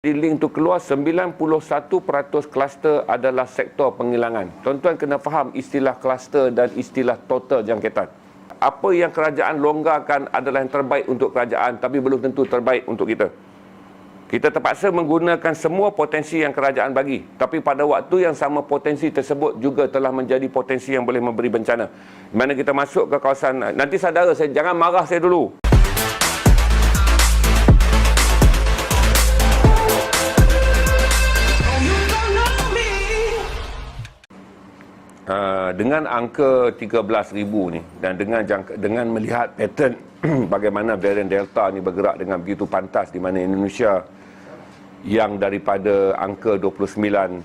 Di link tu keluar 91% kluster adalah sektor penghilangan. Tuan-tuan kena faham istilah kluster dan istilah total jangkitan. Apa yang kerajaan longgarkan adalah yang terbaik untuk kerajaan, tapi belum tentu terbaik untuk kita. Kita terpaksa menggunakan semua potensi yang kerajaan bagi, tapi pada waktu yang sama potensi tersebut juga telah menjadi potensi yang boleh memberi bencana. Di mana kita masuk ke kawasan, nanti saudara saya jangan marah saya dulu. Dengan angka 13,000 ni dan dengan melihat pattern bagaimana varian Delta ni bergerak dengan begitu pantas, di mana Indonesia yang daripada angka 29,000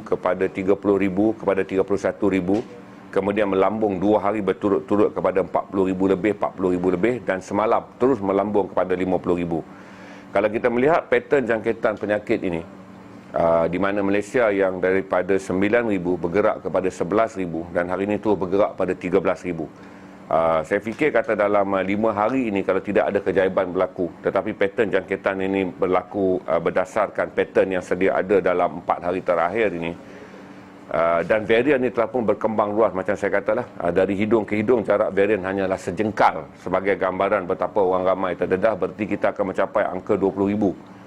kepada 30,000 kepada 31,000, kemudian melambung 2 hari berturut-turut kepada 40,000 lebih dan semalam terus melambung kepada 50,000. Kalau kita melihat pattern jangkitan penyakit ini, di mana Malaysia yang daripada 9,000 bergerak kepada 11,000 dan hari ini terus bergerak pada 13,000. Saya fikir kata dalam 5 hari ini kalau tidak ada keajaiban berlaku, tetapi pattern jangkitan ini berlaku berdasarkan pattern yang sedia ada dalam 4 hari terakhir ini, dan varian ini telah pun berkembang luas macam saya katalah, dari hidung ke hidung jarak varian hanyalah sejengkal. Sebagai gambaran betapa orang ramai terdedah, berarti kita akan mencapai angka 20,000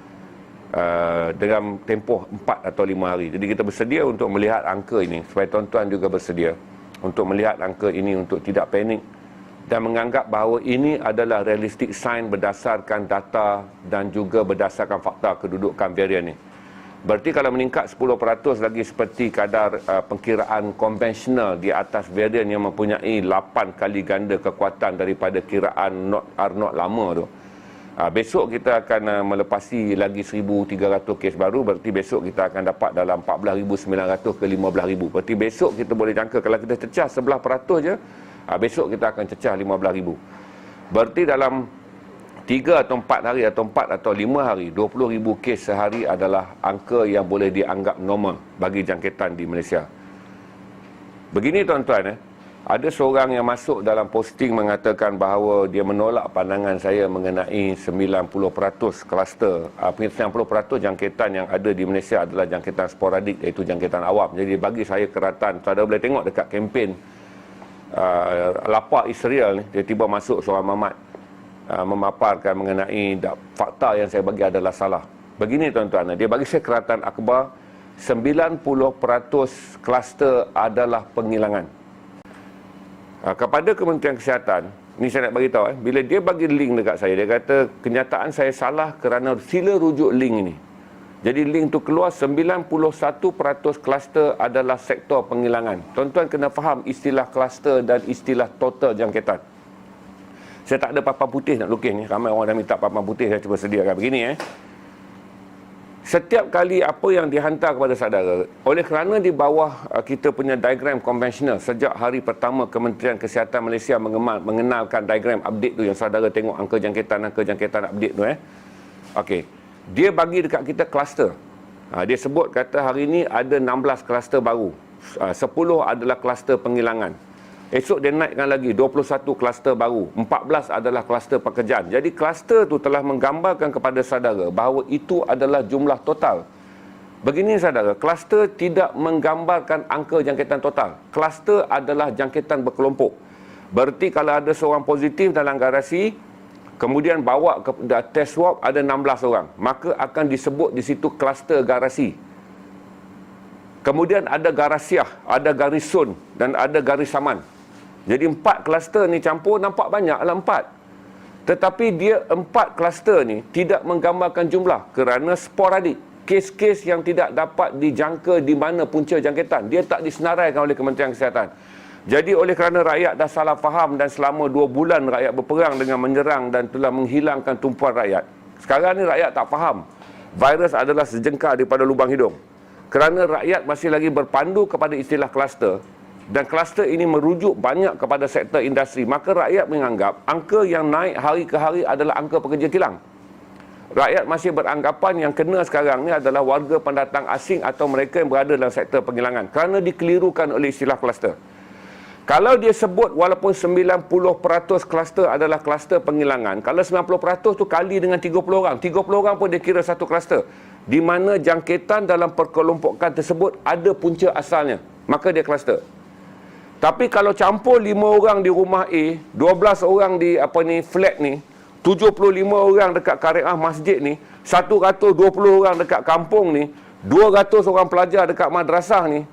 dalam tempoh 4 atau 5 hari. Jadi kita bersedia untuk melihat angka ini, supaya tuan-tuan juga bersedia untuk melihat angka ini, untuk tidak panik dan menganggap bahawa ini adalah realistic sign berdasarkan data dan juga berdasarkan fakta kedudukan varian ini. Berarti kalau meningkat 10% lagi seperti kadar pengkiraan konvensional di atas varian yang mempunyai 8 kali ganda kekuatan daripada kiraan R0 lama tu, besok kita akan melepasi lagi 1,300 kes baru. Berarti besok kita akan dapat dalam 14,900 ke 15,000. Berarti besok kita boleh jangka kalau kita cecah 11% je, besok kita akan cecah 15,000. Berarti dalam 3 atau 4 hari atau 4 atau 5 hari, 20,000 kes sehari adalah angka yang boleh dianggap normal bagi jangkitan di Malaysia. Begini tuan-tuan, ada seorang yang masuk dalam posting mengatakan bahawa dia menolak pandangan saya mengenai 90% kluster. 90% jangkitan yang ada di Malaysia adalah jangkitan sporadik, iaitu jangkitan awam. Jadi bagi saya keratan, saudara boleh tengok dekat kempen Lapak Israel ni, dia tiba masuk seorang mamat memaparkan mengenai fakta yang saya bagi adalah salah. Begini tuan-tuan, dia bagi saya keratan akhbar, 90% kluster adalah penghilangan. Kepada Kementerian Kesihatan, ni saya nak bagi tahu, bila dia bagi link dekat saya, dia kata kenyataan saya salah kerana sila rujuk link ini. Jadi link tu keluar 91% kluster adalah sektor penghilangan. Tuan-tuan kena faham istilah kluster dan istilah total jangkitan. Saya tak ada papan putih nak lukis ni. Ramai orang dah minta papan putih, saya cuba sediakan begini. Setiap kali apa yang dihantar kepada saudara, oleh kerana di bawah kita punya diagram konvensional, sejak hari pertama Kementerian Kesihatan Malaysia mengenalkan diagram update tu, yang saudara tengok angka jangkitan update tu. Okey, dia bagi dekat kita kluster. Dia sebut kata hari ini ada 16 kluster baru, 10 adalah kluster penghilangan. Esok dia naikkan lagi 21 kluster baru, 14 adalah kluster pekerjaan. Jadi kluster tu telah menggambarkan kepada saudara bahawa itu adalah jumlah total. Begini saudara, kluster tidak menggambarkan angka jangkitan total. Kluster adalah jangkitan berkelompok. Berarti kalau ada seorang positif dalam garasi, kemudian bawa ke test swab ada 16 orang, maka akan disebut di situ kluster garasi. Kemudian ada garasiah, ada garisun dan ada garis saman. Jadi 4 kluster ni campur, nampak banyaklah 4. Tetapi dia 4 kluster ni tidak menggambarkan jumlah kerana sporadik. Kes-kes yang tidak dapat dijangka di mana punca jangkitan, dia tak disenaraikan oleh Kementerian Kesihatan. Jadi oleh kerana rakyat dah salah faham dan selama 2 bulan rakyat berperang dengan menyerang dan telah menghilangkan tumpuan rakyat. Sekarang ni rakyat tak faham virus adalah sejengkal daripada lubang hidung. Kerana rakyat masih lagi berpandu kepada istilah kluster, dan kluster ini merujuk banyak kepada sektor industri, maka rakyat menganggap angka yang naik hari ke hari adalah angka pekerja kilang. Rakyat masih beranggapan yang kena sekarang ni adalah warga pendatang asing atau mereka yang berada dalam sektor penghilangan, kerana dikelirukan oleh istilah kluster. Kalau dia sebut walaupun 90% kluster adalah kluster penghilangan, kalau 90% tu kali dengan 30 orang, 30 orang pun dia kira satu kluster. Di mana jangkitan dalam perkelompokan tersebut ada punca asalnya, maka dia kluster. Tapi kalau campur 5 orang di rumah A, 12 orang di flat ni, 75 orang dekat karyah masjid ni, 120 orang dekat kampung ni, 200 orang pelajar dekat madrasah ni,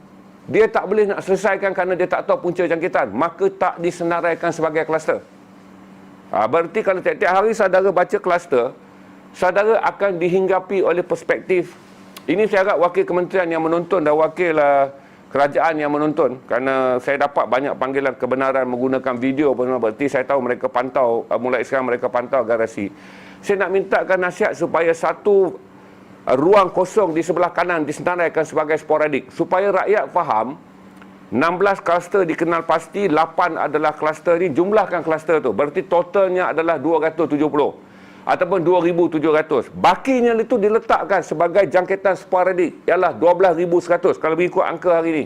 dia tak boleh nak selesaikan kerana dia tak tahu punca jangkitan, maka tak disenaraikan sebagai kluster. Berarti kalau tiap-tiap hari saudara baca kluster, saudara akan dihinggapi oleh perspektif. Ini saya harap wakil kementerian yang menonton dan wakil kerajaan yang menonton, kerana saya dapat banyak panggilan kebenaran menggunakan video pun, berarti saya tahu mereka pantau, mulai sekarang mereka pantau garasi. Saya nak mintakan nasihat supaya satu ruang kosong di sebelah kanan disenaraikan sebagai sporadik, supaya rakyat faham 16 kluster dikenal pasti, 8 adalah kluster ni, jumlahkan kluster tu, berarti totalnya adalah 270 ataupun 2,700. Bakinya itu diletakkan sebagai jangkitan sporadik, ialah 12,100 kalau mengikut angka hari ni,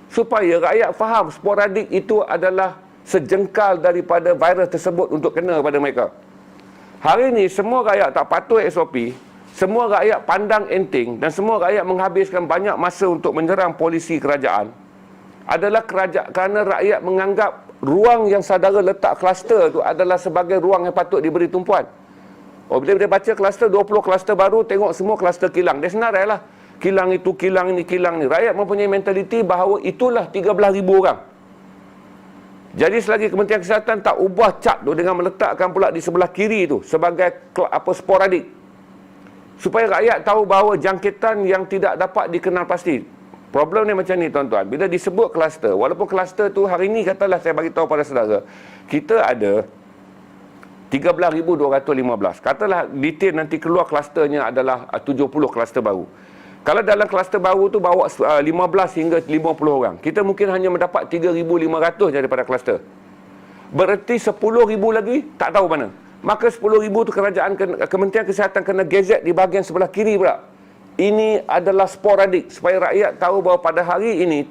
supaya rakyat faham sporadik itu adalah sejengkal daripada virus tersebut untuk kena pada mereka. Hari ni semua rakyat tak patuh SOP, semua rakyat pandang enteng dan semua rakyat menghabiskan banyak masa untuk menyerang polisi kerajaan, adalah kerana rakyat menganggap ruang yang saudara letak kluster tu adalah sebagai ruang yang patut diberi tumpuan. Bila dia baca kluster, 20 kluster baru, tengok semua kluster kilang. Dia senarailah. Kilang itu, kilang ini, kilang ni. Rakyat mempunyai mentaliti bahawa itulah 13,000 orang. Jadi selagi Kementerian Kesihatan tak ubah cap tu dengan meletakkan pula di sebelah kiri tu sebagai sporadik, supaya rakyat tahu bahawa jangkitan yang tidak dapat dikenal pasti. Problem ni macam ni tuan-tuan. Bila disebut kluster, walaupun kluster tu hari ni katalah saya bagi tahu pada saudara, kita ada 13,215. Katalah detail nanti keluar klusternya adalah 70 kluster baru. Kalau dalam kluster baru tu bawa 15 hingga 50 orang, kita mungkin hanya mendapat 3,500 daripada kluster. Berarti 10,000 lagi tak tahu mana. Maka 10,000 tu Kementerian Kesihatan kena gazet di bahagian sebelah kiri pula. Ini adalah sporadik, supaya rakyat tahu bahawa pada hari ini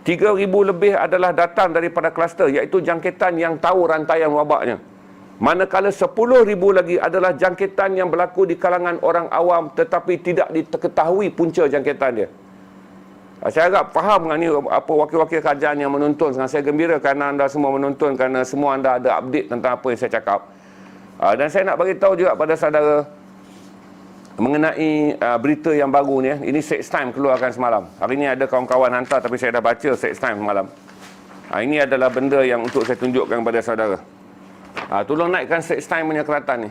3,000 lebih adalah datang daripada kluster, iaitu jangkitan yang tahu rantaian wabaknya. Manakala 10,000 lagi adalah jangkitan yang berlaku di kalangan orang awam tetapi tidak diketahui punca jangkitan dia. Saya harap faham dengan ni wakil-wakil kerajaan yang menonton. Saya gembira kerana anda semua menonton, kerana semua anda ada update tentang apa yang saya cakap. Dan saya nak bagi tahu juga pada saudara mengenai berita yang baru ni. Ini Straits Times keluarkan semalam. Hari ni ada kawan-kawan hantar tapi saya dah baca Straits Times semalam. Ini adalah benda yang untuk saya tunjukkan kepada saudara. Tolong naikkan Straits Times punya keratan ni.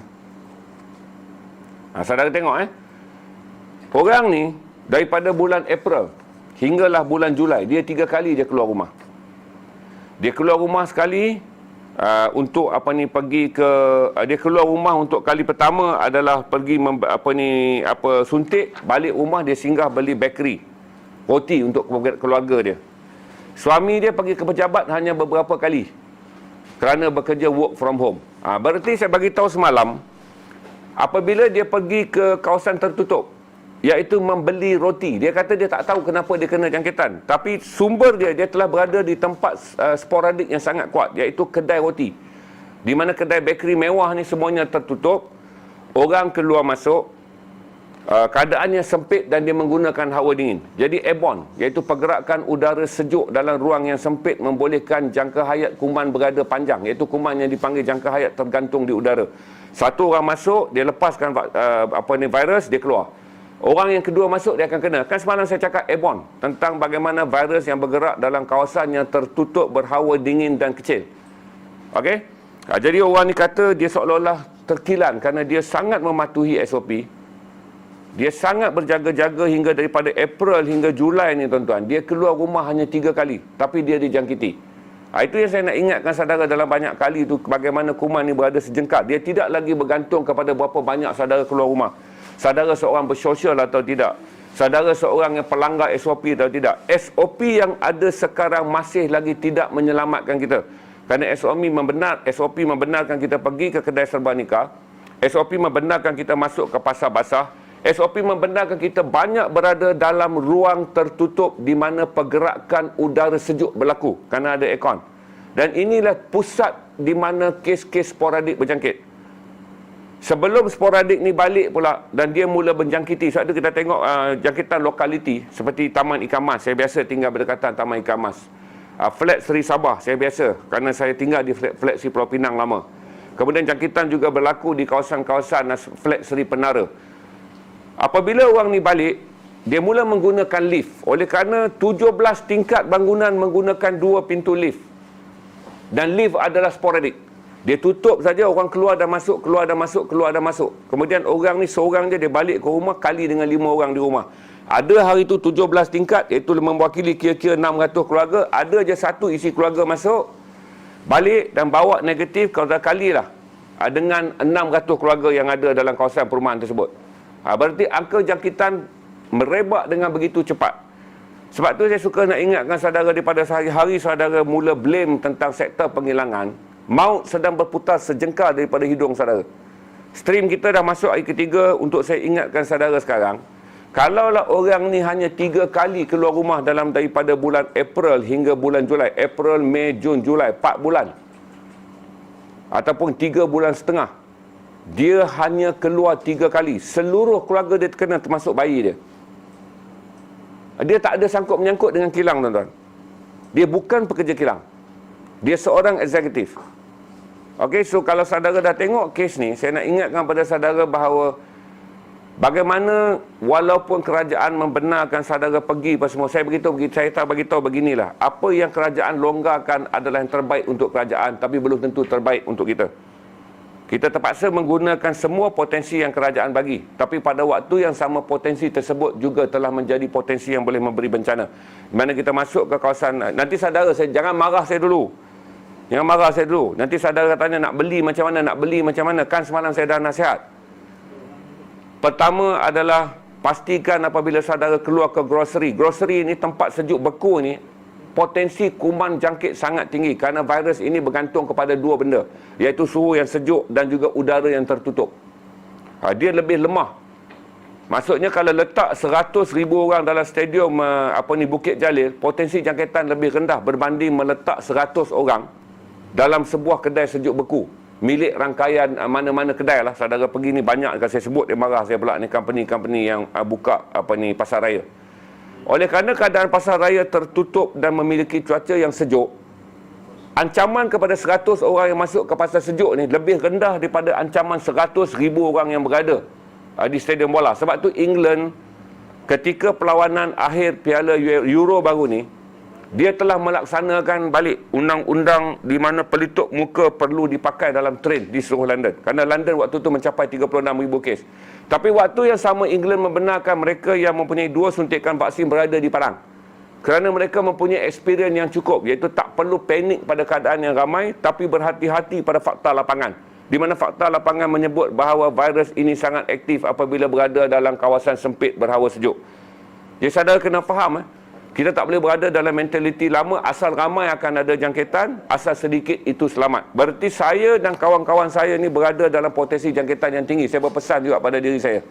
Saudara tengok orang ni daripada bulan April hinggalah bulan Julai, dia 3 kali dia keluar rumah. Dia keluar rumah sekali untuk pergi ke dia keluar rumah untuk kali pertama adalah pergi suntik, balik rumah dia singgah beli bakery, roti untuk keluarga dia. Suami dia pergi ke pejabat hanya beberapa kali kerana bekerja work from home. Berarti saya bagi tahu semalam, apabila dia pergi ke kawasan tertutup, iaitu membeli roti, dia kata dia tak tahu kenapa dia kena jangkitan, tapi sumber dia telah berada di tempat sporadik yang sangat kuat, iaitu kedai roti, di mana kedai bakery mewah ni semuanya tertutup, orang keluar masuk, keadaannya sempit dan dia menggunakan hawa dingin. Jadi airborne, iaitu pergerakan udara sejuk dalam ruang yang sempit membolehkan jangka hayat kuman berada panjang, iaitu kuman yang dipanggil jangka hayat tergantung di udara. Satu orang masuk, dia lepaskan virus, dia keluar. Orang yang kedua masuk, dia akan kena. Kan semalam saya cakap airborne, tentang bagaimana virus yang bergerak dalam kawasan yang tertutup, berhawa dingin dan kecil. Okey? Jadi orang ni kata dia seolah-olah terkilan kerana dia sangat mematuhi SOP. Dia sangat berjaga-jaga hingga daripada April hingga Julai ni tuan-tuan. Dia keluar rumah hanya 3 kali, tapi dia dijangkiti. Itu yang saya nak ingatkan saudara dalam banyak kali tu, bagaimana kuman ni berada sejengkal. Dia tidak lagi bergantung kepada berapa banyak saudara keluar rumah. Saudara seorang bersosial atau tidak. Saudara seorang yang pelanggar SOP atau tidak. SOP yang ada sekarang masih lagi tidak menyelamatkan kita. Kerana SOP membenarkan kita pergi ke kedai serba nikah. SOP membenarkan kita masuk ke pasar basah. SOP membenarkan kita banyak berada dalam ruang tertutup di mana pergerakan udara sejuk berlaku kerana ada aircon. Dan inilah pusat di mana kes-kes sporadik berjangkit. Sebelum sporadik ni balik pula dan dia mula menjangkiti, sebab tu kita tengok jangkitan lokaliti seperti Taman Ikan Mas. Saya biasa tinggal berdekatan Taman Ikan Mas. Flat Seri Sabah, saya biasa kerana saya tinggal di flat Seri Pulau Pinang lama. Kemudian jangkitan juga berlaku di kawasan-kawasan flat Seri Penara. Apabila orang ni balik, dia mula menggunakan lift. Oleh kerana 17 tingkat bangunan menggunakan 2 pintu lift. Dan lift adalah sporadik. Dia tutup saja, orang keluar dan masuk, keluar dan masuk, keluar dan masuk. Kemudian orang ni seorang je, dia balik ke rumah kali dengan 5 orang di rumah. Ada hari tu 17 tingkat, iaitu mewakili kira-kira 600 keluarga. Ada je satu isi keluarga masuk, balik dan bawa negatif, kalau dah kali lah dengan 600 keluarga yang ada dalam kawasan perumahan tersebut. Berarti angka jangkitan merebak dengan begitu cepat. Sebab tu saya suka nak ingatkan saudara, daripada hari-hari saudara mula blame tentang sektor penghilangan, maut sedang berputar sejengkal daripada hidung saudara. Stream kita dah masuk hari ketiga. Untuk saya ingatkan saudara sekarang, kalaulah orang ni hanya 3 kali keluar rumah dalam daripada bulan April hingga bulan Julai, April, Mei, Jun, Julai, 4 bulan ataupun 3 bulan setengah, dia hanya keluar 3 kali, seluruh keluarga dia terkena, termasuk bayi dia. Dia tak ada sangkut menyangkut dengan kilang, tuan-tuan. Dia bukan pekerja kilang, dia seorang eksekutif. Okey, so kalau saudara dah tengok kes ni, saya nak ingatkan pada saudara bahawa bagaimana walaupun kerajaan membenarkan saudara pergi apa semua, saya tak beritahu beginilah. Apa yang kerajaan longgarkan adalah yang terbaik untuk kerajaan, tapi belum tentu terbaik untuk kita. Kita terpaksa menggunakan semua potensi yang kerajaan bagi. Tapi pada waktu yang sama, potensi tersebut juga telah menjadi potensi yang boleh memberi bencana. Di mana kita masuk ke kawasan, nanti saudara, jangan marah saya dulu. Jangan marah saya dulu. Nanti saudara tanya nak beli macam mana, nak beli macam mana. Kan semalam saya dah nasihat. Pertama adalah pastikan apabila saudara keluar ke grocery. Grocery ni tempat sejuk beku ni, potensi kuman jangkit sangat tinggi kerana virus ini bergantung kepada 2 benda, iaitu suhu yang sejuk dan juga udara yang tertutup. Dia lebih lemah. Maksudnya kalau letak 100,000 orang dalam stadium Bukit Jalil, potensi jangkitan lebih rendah berbanding meletak 100 orang dalam sebuah kedai sejuk beku milik rangkaian mana-mana kedai lah. Saudara pergi ni banyak, kalau saya sebut dia marah saya pula ni, company-company yang buka pasar raya. Oleh kerana keadaan pasar raya tertutup dan memiliki cuaca yang sejuk, ancaman kepada 100 orang yang masuk ke pasar sejuk ni lebih rendah daripada ancaman 100,000 orang yang berada di stadium bola. Sebab tu England ketika perlawanan akhir Piala Euro baru ni, dia telah melaksanakan balik undang-undang di mana pelitup muka perlu dipakai dalam train di seluruh London. Kerana London waktu itu mencapai 36,000 kes. Tapi waktu yang sama, England membenarkan mereka yang mempunyai 2 suntikan vaksin berada di padang. Kerana mereka mempunyai experience yang cukup, iaitu tak perlu panik pada keadaan yang ramai, tapi berhati-hati pada fakta lapangan. Di mana fakta lapangan menyebut bahawa virus ini sangat aktif apabila berada dalam kawasan sempit berhawa sejuk. Jadi saudara kena faham, kita tak boleh berada dalam mentaliti lama, asal ramai akan ada jangkitan, asal sedikit itu selamat. Berarti saya dan kawan-kawan saya ni berada dalam potensi jangkitan yang tinggi. Saya berpesan juga pada diri saya.